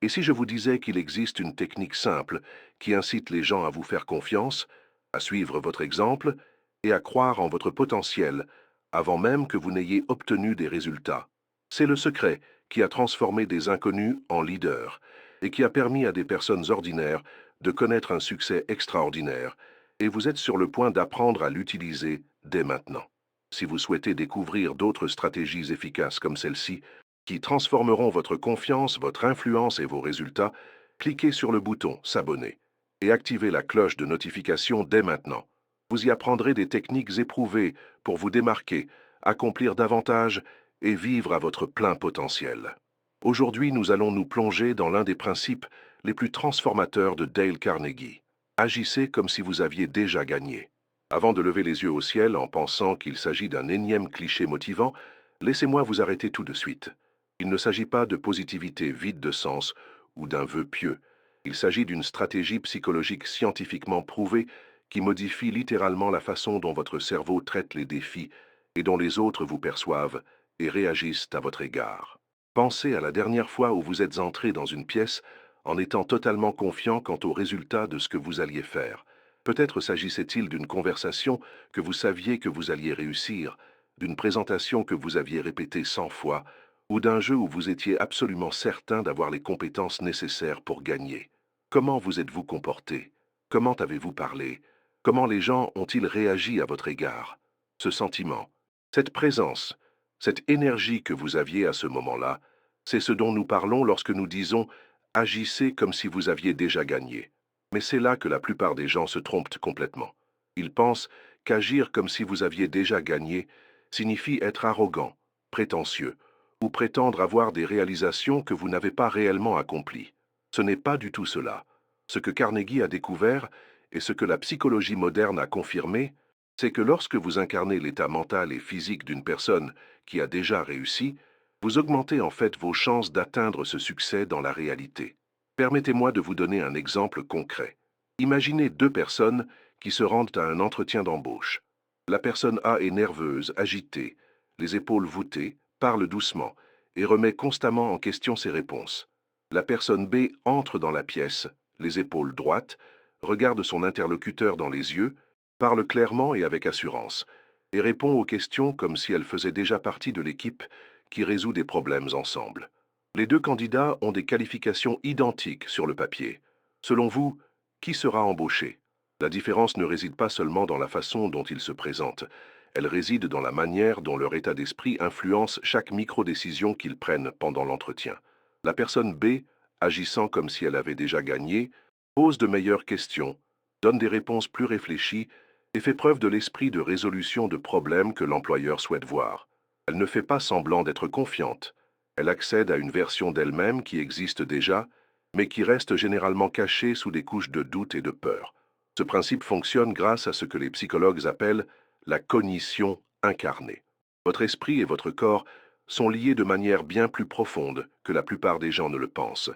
Et si je vous disais qu'il existe une technique simple qui incite les gens à vous faire confiance, à suivre votre exemple et à croire en votre potentiel avant même que vous n'ayez obtenu des résultats? C'est le secret qui a transformé des inconnus en leaders et qui a permis à des personnes ordinaires de connaître un succès extraordinaire, et vous êtes sur le point d'apprendre à l'utiliser dès maintenant. Si vous souhaitez découvrir d'autres stratégies efficaces comme celle-ci, qui transformeront votre confiance, votre influence et vos résultats, cliquez sur le bouton S'abonner et activez la cloche de notification dès maintenant. Vous y apprendrez des techniques éprouvées pour vous démarquer, accomplir davantage et vivre à votre plein potentiel. Aujourd'hui, nous allons nous plonger dans l'un des principes les plus transformateurs de Dale Carnegie. Agissez comme si vous aviez déjà gagné. Avant de lever les yeux au ciel en pensant qu'il s'agit d'un énième cliché motivant, laissez-moi vous arrêter tout de suite. Il ne s'agit pas de positivité vide de sens ou d'un vœu pieux. Il s'agit d'une stratégie psychologique scientifiquement prouvée qui modifie littéralement la façon dont votre cerveau traite les défis et dont les autres vous perçoivent et réagissent à votre égard. Pensez à la dernière fois où vous êtes entré dans une pièce en étant totalement confiant quant au résultat de ce que vous alliez faire. Peut-être s'agissait-il d'une conversation que vous saviez que vous alliez réussir, d'une présentation que vous aviez répétée 100 fois, ou d'un jeu où vous étiez absolument certain d'avoir les compétences nécessaires pour gagner. Comment vous êtes-vous comporté? Comment avez-vous parlé? Comment les gens ont-ils réagi à votre égard? Ce sentiment, cette présence, cette énergie que vous aviez à ce moment-là, c'est ce dont nous parlons lorsque nous disons agissez comme si vous aviez déjà gagné. Mais c'est là que la plupart des gens se trompent complètement. Ils pensent qu'agir comme si vous aviez déjà gagné signifie être arrogant, prétentieux, ou prétendre avoir des réalisations que vous n'avez pas réellement accomplies. Ce n'est pas du tout cela. Ce que Carnegie a découvert et ce que la psychologie moderne a confirmé, c'est que lorsque vous incarnez l'état mental et physique d'une personne qui a déjà réussi, vous augmentez en fait vos chances d'atteindre ce succès dans la réalité. Permettez-moi de vous donner un exemple concret. Imaginez deux personnes qui se rendent à un entretien d'embauche. La personne A est nerveuse, agitée, les épaules voûtées, parle doucement et remet constamment en question ses réponses. La personne B entre dans la pièce, les épaules droites, regarde son interlocuteur dans les yeux, parle clairement et avec assurance, et répond aux questions comme si elle faisait déjà partie de l'équipe qui résout des problèmes ensemble. Les deux candidats ont des qualifications identiques sur le papier. Selon vous, qui sera embauché? La différence ne réside pas seulement dans la façon dont ils se présentent, elle réside dans la manière dont leur état d'esprit influence chaque micro-décision qu'ils prennent pendant l'entretien. La personne B, agissant comme si elle avait déjà gagné, pose de meilleures questions, donne des réponses plus réfléchies et fait preuve de l'esprit de résolution de problèmes que l'employeur souhaite voir. Elle ne fait pas semblant d'être confiante. Elle accède à une version d'elle-même qui existe déjà, mais qui reste généralement cachée sous des couches de doute et de peur. Ce principe fonctionne grâce à ce que les psychologues appellent la cognition incarnée. Votre esprit et votre corps sont liés de manière bien plus profonde que la plupart des gens ne le pensent.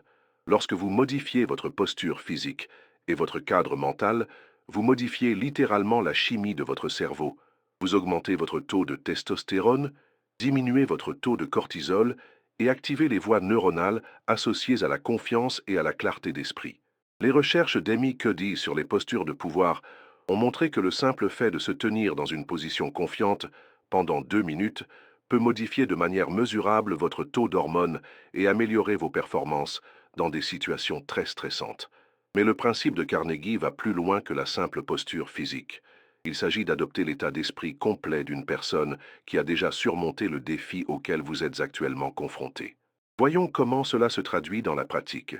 Lorsque vous modifiez votre posture physique et votre cadre mental, vous modifiez littéralement la chimie de votre cerveau. Vous augmentez votre taux de testostérone, diminuez votre taux de cortisol et activez les voies neuronales associées à la confiance et à la clarté d'esprit. Les recherches d'Amy Cuddy sur les postures de pouvoir ont montré que le simple fait de se tenir dans une position confiante pendant 2 minutes peut modifier de manière mesurable votre taux d'hormones et améliorer vos performances dans des situations très stressantes. Mais le principe de Carnegie va plus loin que la simple posture physique. Il s'agit d'adopter l'état d'esprit complet d'une personne qui a déjà surmonté le défi auquel vous êtes actuellement confronté. Voyons comment cela se traduit dans la pratique.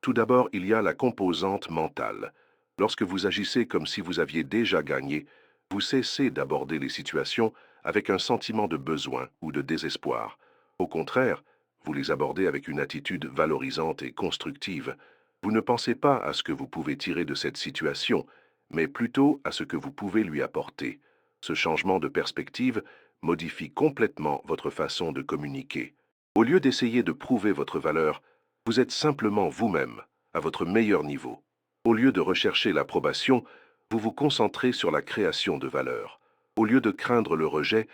Tout d'abord, il y a la composante mentale. Lorsque vous agissez comme si vous aviez déjà gagné, vous cessez d'aborder les situations avec un sentiment de besoin ou de désespoir. Au contraire, vous les abordez avec une attitude valorisante et constructive. Vous ne pensez pas à ce que vous pouvez tirer de cette situation, mais plutôt à ce que vous pouvez lui apporter. Ce changement de perspective modifie complètement votre façon de communiquer. Au lieu d'essayer de prouver votre valeur, vous êtes simplement vous-même, à votre meilleur niveau. Au lieu de rechercher l'approbation, vous vous concentrez sur la création de valeur. Au lieu de craindre le rejet,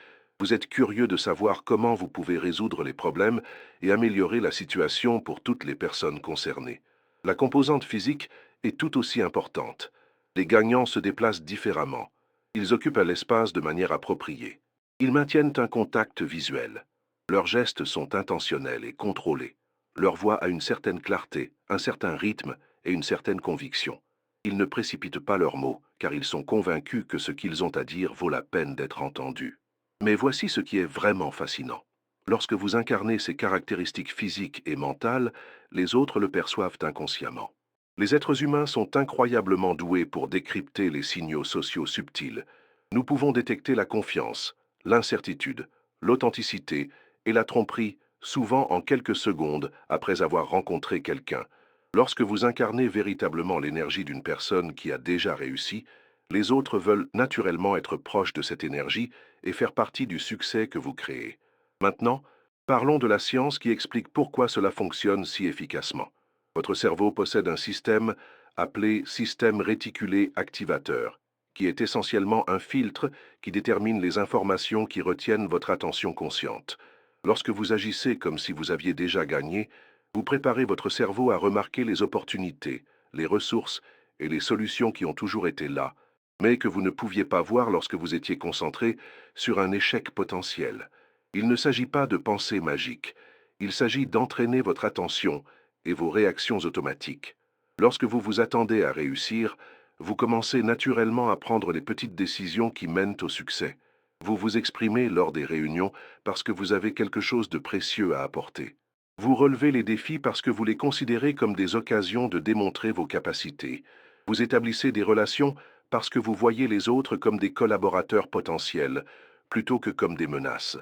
Vous êtes curieux de savoir comment vous pouvez résoudre les problèmes et améliorer la situation pour toutes les personnes concernées. La composante physique est tout aussi importante. Les gagnants se déplacent différemment. Ils occupent l'espace de manière appropriée. Ils maintiennent un contact visuel. Leurs gestes sont intentionnels et contrôlés. Leur voix a une certaine clarté, un certain rythme et une certaine conviction. Ils ne précipitent pas leurs mots, car ils sont convaincus que ce qu'ils ont à dire vaut la peine d'être entendu. Mais voici ce qui est vraiment fascinant. Lorsque vous incarnez ces caractéristiques physiques et mentales, les autres le perçoivent inconsciemment. Les êtres humains sont incroyablement doués pour décrypter les signaux sociaux subtils. Nous pouvons détecter la confiance, l'incertitude, l'authenticité et la tromperie, souvent en quelques secondes après avoir rencontré quelqu'un. Lorsque vous incarnez véritablement l'énergie d'une personne qui a déjà réussi, les autres veulent naturellement être proches de cette énergie et faire partie du succès que vous créez. Maintenant, parlons de la science qui explique pourquoi cela fonctionne si efficacement. Votre cerveau possède un système appelé système réticulé activateur, qui est essentiellement un filtre qui détermine les informations qui retiennent votre attention consciente. Lorsque vous agissez comme si vous aviez déjà gagné, vous préparez votre cerveau à remarquer les opportunités, les ressources et les solutions qui ont toujours été là, mais que vous ne pouviez pas voir lorsque vous étiez concentré sur un échec potentiel. Il ne s'agit pas de pensée magique, il s'agit d'entraîner votre attention et vos réactions automatiques. Lorsque vous vous attendez à réussir, vous commencez naturellement à prendre les petites décisions qui mènent au succès. Vous vous exprimez lors des réunions parce que vous avez quelque chose de précieux à apporter. Vous relevez les défis parce que vous les considérez comme des occasions de démontrer vos capacités. Vous établissez des relations parce que vous voyez les autres comme des collaborateurs potentiels, plutôt que comme des menaces.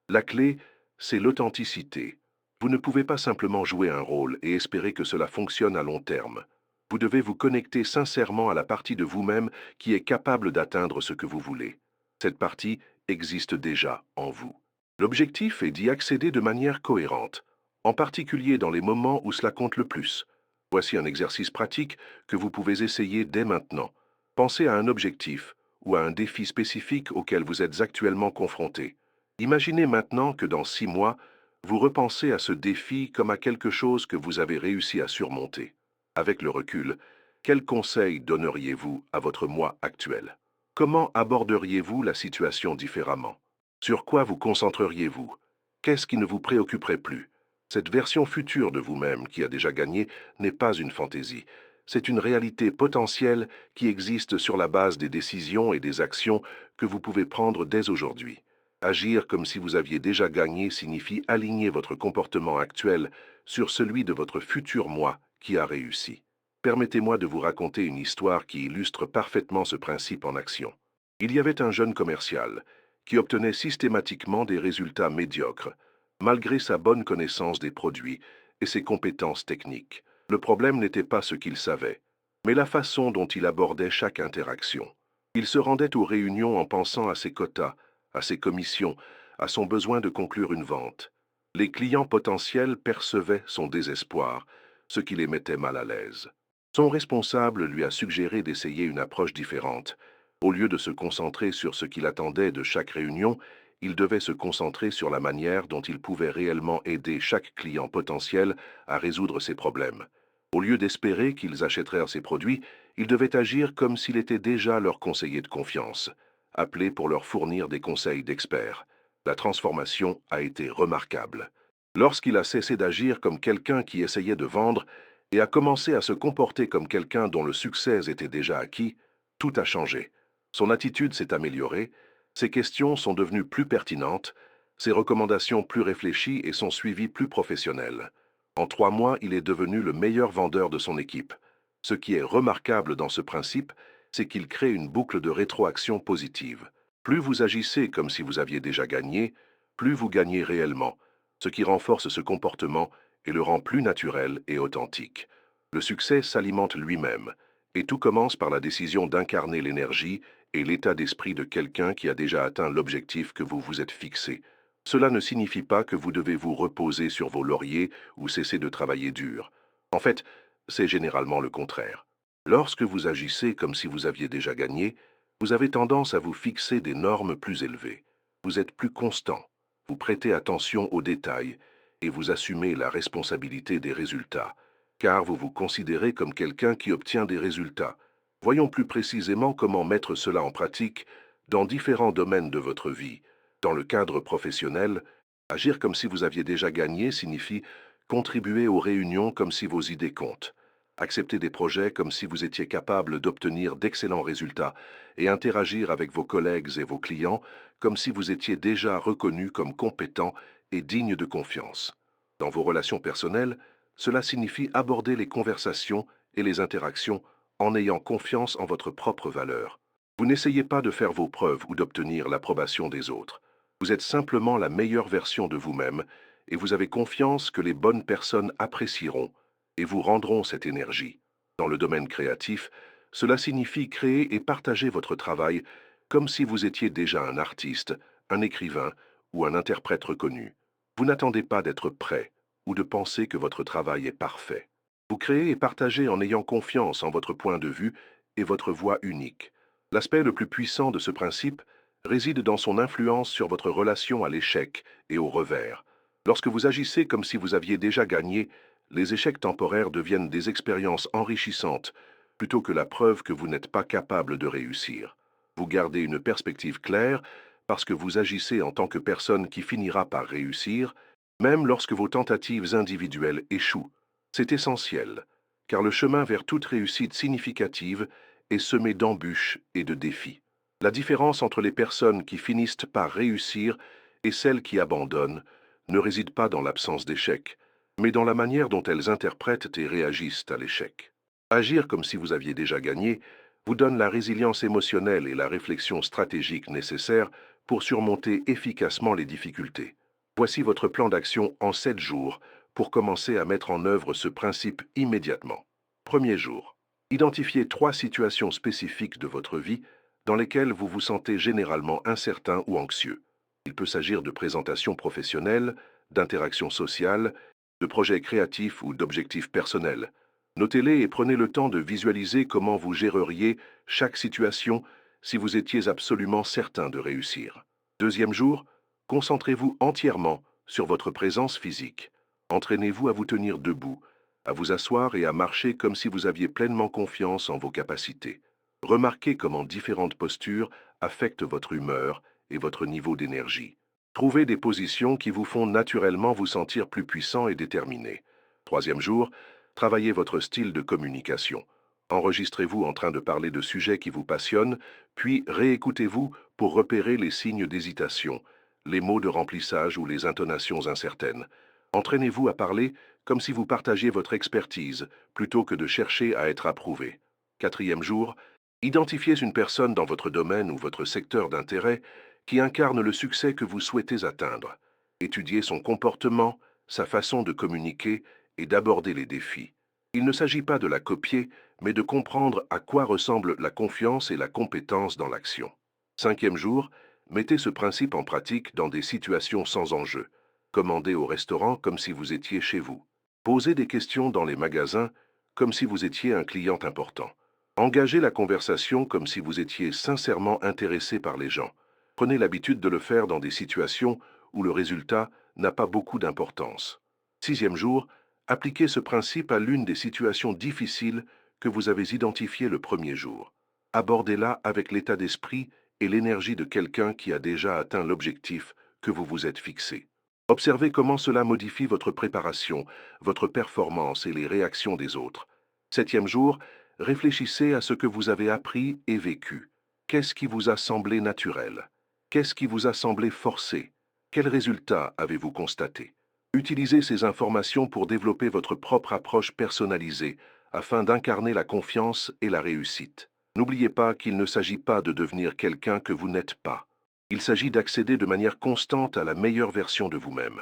La clé, c'est l'authenticité. Vous ne pouvez pas simplement jouer un rôle et espérer que cela fonctionne à long terme. Vous devez vous connecter sincèrement à la partie de vous-même qui est capable d'atteindre ce que vous voulez. Cette partie existe déjà en vous. L'objectif est d'y accéder de manière cohérente, en particulier dans les moments où cela compte le plus. Voici un exercice pratique que vous pouvez essayer dès maintenant. Pensez à un objectif ou à un défi spécifique auquel vous êtes actuellement confronté. Imaginez maintenant que dans 6 mois, vous repensez à ce défi comme à quelque chose que vous avez réussi à surmonter. Avec le recul, quels conseils donneriez-vous à votre moi actuel? Comment aborderiez-vous la situation différemment? Sur quoi vous concentreriez-vous? Qu'est-ce qui ne vous préoccuperait plus? Cette version future de vous-même qui a déjà gagné n'est pas une fantaisie. C'est une réalité potentielle qui existe sur la base des décisions et des actions que vous pouvez prendre dès aujourd'hui. Agir comme si vous aviez déjà gagné signifie aligner votre comportement actuel sur celui de votre futur moi qui a réussi. Permettez-moi de vous raconter une histoire qui illustre parfaitement ce principe en action. Il y avait un jeune commercial qui obtenait systématiquement des résultats médiocres, malgré sa bonne connaissance des produits et ses compétences techniques. Le problème n'était pas ce qu'il savait, mais la façon dont il abordait chaque interaction. Il se rendait aux réunions en pensant à ses quotas, à ses commissions, à son besoin de conclure une vente. Les clients potentiels percevaient son désespoir, ce qui les mettait mal à l'aise. Son responsable lui a suggéré d'essayer une approche différente. Au lieu de se concentrer sur ce qu'il attendait de chaque réunion, il devait se concentrer sur la manière dont il pouvait réellement aider chaque client potentiel à résoudre ses problèmes. Au lieu d'espérer qu'ils achèteraient ses produits, il devait agir comme s'il était déjà leur conseiller de confiance, appelé pour leur fournir des conseils d'experts. La transformation a été remarquable. Lorsqu'il a cessé d'agir comme quelqu'un qui essayait de vendre et a commencé à se comporter comme quelqu'un dont le succès était déjà acquis, tout a changé. Son attitude s'est améliorée, ses questions sont devenues plus pertinentes, ses recommandations plus réfléchies et son suivi plus professionnel. En 3 mois, il est devenu le meilleur vendeur de son équipe. Ce qui est remarquable dans ce principe, c'est qu'il crée une boucle de rétroaction positive. Plus vous agissez comme si vous aviez déjà gagné, plus vous gagnez réellement, ce qui renforce ce comportement et le rend plus naturel et authentique. Le succès s'alimente lui-même, et tout commence par la décision d'incarner l'énergie et l'état d'esprit de quelqu'un qui a déjà atteint l'objectif que vous vous êtes fixé. Cela ne signifie pas que vous devez vous reposer sur vos lauriers ou cesser de travailler dur. En fait, c'est généralement le contraire. Lorsque vous agissez comme si vous aviez déjà gagné, vous avez tendance à vous fixer des normes plus élevées. Vous êtes plus constant, vous prêtez attention aux détails et vous assumez la responsabilité des résultats, car vous vous considérez comme quelqu'un qui obtient des résultats. Voyons plus précisément comment mettre cela en pratique dans différents domaines de votre vie. Dans le cadre professionnel, agir comme si vous aviez déjà gagné signifie contribuer aux réunions comme si vos idées comptent, accepter des projets comme si vous étiez capable d'obtenir d'excellents résultats et interagir avec vos collègues et vos clients comme si vous étiez déjà reconnu comme compétent et digne de confiance. Dans vos relations personnelles, cela signifie aborder les conversations et les interactions en ayant confiance en votre propre valeur. Vous n'essayez pas de faire vos preuves ou d'obtenir l'approbation des autres. Vous êtes simplement la meilleure version de vous-même et vous avez confiance que les bonnes personnes apprécieront et vous rendront cette énergie. Dans le domaine créatif, cela signifie créer et partager votre travail comme si vous étiez déjà un artiste, un écrivain ou un interprète reconnu. Vous n'attendez pas d'être prêt ou de penser que votre travail est parfait. Vous créez et partagez en ayant confiance en votre point de vue et votre voix unique. L'aspect le plus puissant de ce principe réside dans son influence sur votre relation à l'échec et au revers. Lorsque vous agissez comme si vous aviez déjà gagné, les échecs temporaires deviennent des expériences enrichissantes plutôt que la preuve que vous n'êtes pas capable de réussir. Vous gardez une perspective claire parce que vous agissez en tant que personne qui finira par réussir, même lorsque vos tentatives individuelles échouent. C'est essentiel, car le chemin vers toute réussite significative est semé d'embûches et de défis. La différence entre les personnes qui finissent par réussir et celles qui abandonnent ne réside pas dans l'absence d'échec, mais dans la manière dont elles interprètent et réagissent à l'échec. Agir comme si vous aviez déjà gagné vous donne la résilience émotionnelle et la réflexion stratégique nécessaires pour surmonter efficacement les difficultés. Voici votre plan d'action en 7 jours pour commencer à mettre en œuvre ce principe immédiatement. Premier jour. Identifiez 3 situations spécifiques de votre vie dans lesquelles vous vous sentez généralement incertain ou anxieux. Il peut s'agir de présentations professionnelles, d'interactions sociales, de projets créatifs ou d'objectifs personnels. Notez-les et prenez le temps de visualiser comment vous géreriez chaque situation si vous étiez absolument certain de réussir. Deuxième jour, concentrez-vous entièrement sur votre présence physique. Entraînez-vous à vous tenir debout, à vous asseoir et à marcher comme si vous aviez pleinement confiance en vos capacités. Remarquez comment différentes postures affectent votre humeur et votre niveau d'énergie. Trouvez des positions qui vous font naturellement vous sentir plus puissant et déterminé. Troisième jour, travaillez votre style de communication. Enregistrez-vous en train de parler de sujets qui vous passionnent, puis réécoutez-vous pour repérer les signes d'hésitation, les mots de remplissage ou les intonations incertaines. Entraînez-vous à parler comme si vous partagiez votre expertise, plutôt que de chercher à être approuvé. Quatrième jour, identifiez une personne dans votre domaine ou votre secteur d'intérêt qui incarne le succès que vous souhaitez atteindre. Étudiez son comportement, sa façon de communiquer et d'aborder les défis. Il ne s'agit pas de la copier, mais de comprendre à quoi ressemble la confiance et la compétence dans l'action. Cinquième jour, mettez ce principe en pratique dans des situations sans enjeu. Commandez au restaurant comme si vous étiez chez vous. Posez des questions dans les magasins comme si vous étiez un client important. Engagez la conversation comme si vous étiez sincèrement intéressé par les gens. Prenez l'habitude de le faire dans des situations où le résultat n'a pas beaucoup d'importance. Sixième jour, appliquez ce principe à l'une des situations difficiles que vous avez identifiées le premier jour. Abordez-la avec l'état d'esprit et l'énergie de quelqu'un qui a déjà atteint l'objectif que vous vous êtes fixé. Observez comment cela modifie votre préparation, votre performance et les réactions des autres. Septième jour, réfléchissez à ce que vous avez appris et vécu. Qu'est-ce qui vous a semblé naturel? Qu'est-ce qui vous a semblé forcé? Quels résultats avez-vous constatés? Utilisez ces informations pour développer votre propre approche personnalisée afin d'incarner la confiance et la réussite. N'oubliez pas qu'il ne s'agit pas de devenir quelqu'un que vous n'êtes pas. Il s'agit d'accéder de manière constante à la meilleure version de vous-même.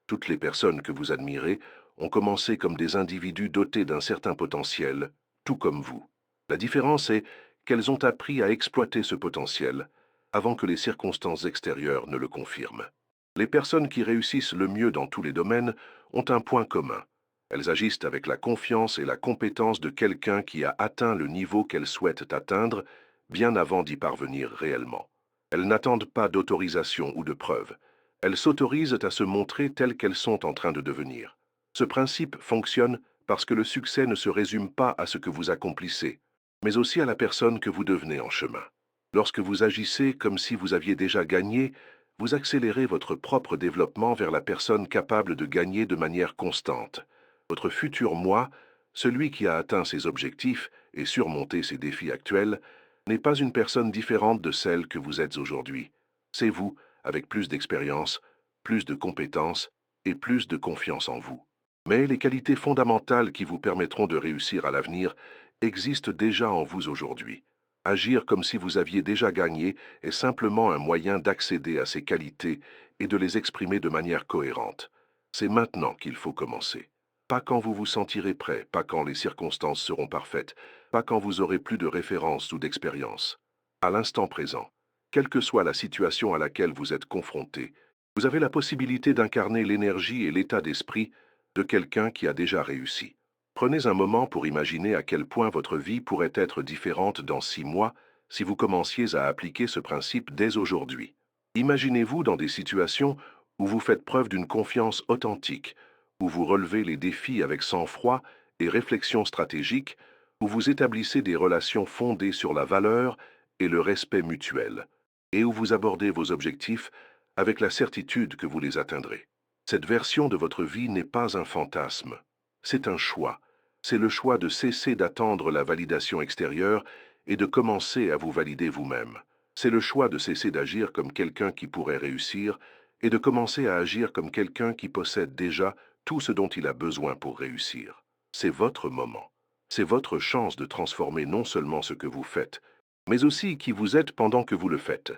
Toutes les personnes que vous admirez ont commencé comme des individus dotés d'un certain potentiel, tout comme vous. La différence est qu'elles ont appris à exploiter ce potentiel avant que les circonstances extérieures ne le confirment. Les personnes qui réussissent le mieux dans tous les domaines ont un point commun. Elles agissent avec la confiance et la compétence de quelqu'un qui a atteint le niveau qu'elles souhaitent atteindre bien avant d'y parvenir réellement. Elles n'attendent pas d'autorisation ou de preuve. Elles s'autorisent à se montrer telles qu'elles sont en train de devenir. Ce principe fonctionne parce que le succès ne se résume pas à ce que vous accomplissez, mais aussi à la personne que vous devenez en chemin. Lorsque vous agissez comme si vous aviez déjà gagné, vous accélérez votre propre développement vers la personne capable de gagner de manière constante. Votre futur moi, celui qui a atteint ses objectifs et surmonté ses défis actuels, n'est pas une personne différente de celle que vous êtes aujourd'hui. C'est vous, avec plus d'expérience, plus de compétences et plus de confiance en vous. Mais les qualités fondamentales qui vous permettront de réussir à l'avenir existent déjà en vous aujourd'hui. Agir comme si vous aviez déjà gagné est simplement un moyen d'accéder à ces qualités et de les exprimer de manière cohérente. C'est maintenant qu'il faut commencer. Pas quand vous vous sentirez prêt, pas quand les circonstances seront parfaites, pas quand vous aurez plus de références ou d'expérience. À l'instant présent, quelle que soit la situation à laquelle vous êtes confronté, vous avez la possibilité d'incarner l'énergie et l'état d'esprit de quelqu'un qui a déjà réussi. Prenez un moment pour imaginer à quel point votre vie pourrait être différente dans 6 mois si vous commenciez à appliquer ce principe dès aujourd'hui. Imaginez-vous dans des situations où vous faites preuve d'une confiance authentique, où vous relevez les défis avec sang-froid et réflexion stratégique, où vous établissez des relations fondées sur la valeur et le respect mutuel, et où vous abordez vos objectifs avec la certitude que vous les atteindrez. Cette version de votre vie n'est pas un fantasme, c'est un choix. C'est le choix de cesser d'attendre la validation extérieure et de commencer à vous valider vous-même. C'est le choix de cesser d'agir comme quelqu'un qui pourrait réussir et de commencer à agir comme quelqu'un qui possède déjà tout ce dont il a besoin pour réussir. C'est votre moment. C'est votre chance de transformer non seulement ce que vous faites, mais aussi qui vous êtes pendant que vous le faites.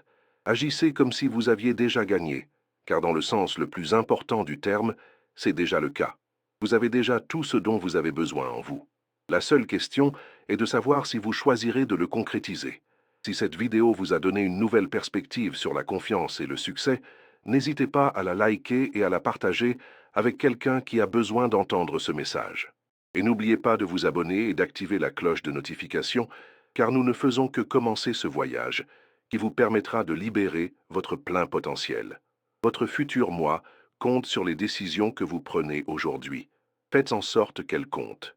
Agissez comme si vous aviez déjà gagné, car dans le sens le plus important du terme, c'est déjà le cas. Vous avez déjà tout ce dont vous avez besoin en vous. La seule question est de savoir si vous choisirez de le concrétiser. Si cette vidéo vous a donné une nouvelle perspective sur la confiance et le succès, n'hésitez pas à la liker et à la partager avec quelqu'un qui a besoin d'entendre ce message. Et n'oubliez pas de vous abonner et d'activer la cloche de notification, car nous ne faisons que commencer ce voyage qui vous permettra de libérer votre plein potentiel. Votre futur moi compte sur les décisions que vous prenez aujourd'hui. Faites en sorte qu'elles comptent.